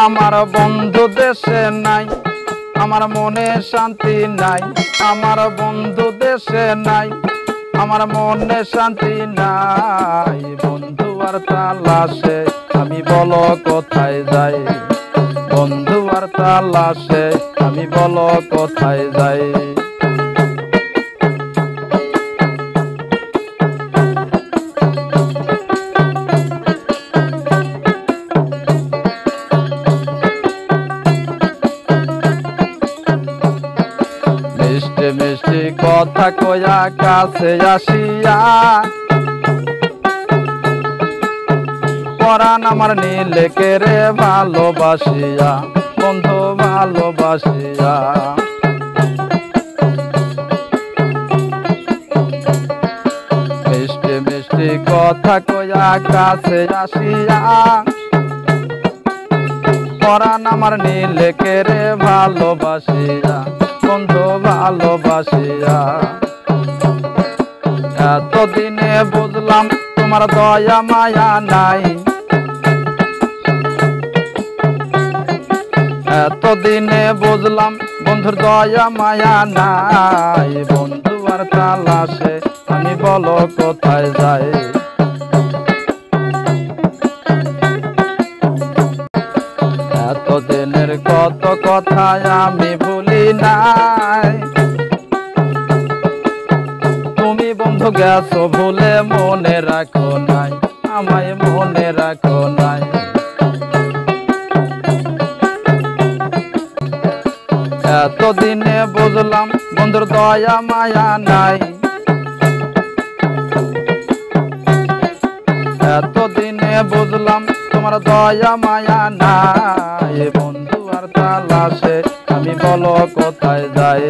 আমার বন্ধু দেশে নাই, আমার মনে শান্তি নাই। আমার বন্ধু দেশে নাই, আমার মনে শান্তি নাই। বন্ধু আর তালাশে আমি বলো কোথায় যাই, বন্ধু আর তালাশে আমি বলো কোথায় যাই। মিষ্টি মিষ্টি কথা কয়া কাছে আসিয়া পরাণ আমার নীলে কেরে ভালোবাসিয়া, বন্ধু ভালোবাসিয়া। মিষ্টি মিষ্টি কথা কয়া কাছে আসিয়া পরাণ আমার নীলে কেরে ভালোবাসিয়া, বন্ধু ভালোবাসিয়া। এতদিনে বুঝলাম তোমার দয়া মায়া নাই, এতদিনে বুঝলাম বন্ধুর দয়া মায়া নাই। বন্ধু আর তালাশে আমি বলো কোথায় যাই। এতদিনের কত কথা আমি ভুলি নাই, তুমি বন্ধু গেছো ভুলে মনে রাখো নাই, আমায় মনে রাখো নাই। এতদিনে বুঝলাম বন্ধুর দয়া মায়া নাই, এতদিনে বুঝলাম তোমার দয়া মায়া নাই। বন্ধু আর তালাশে আমি বলো কোথায় যাই।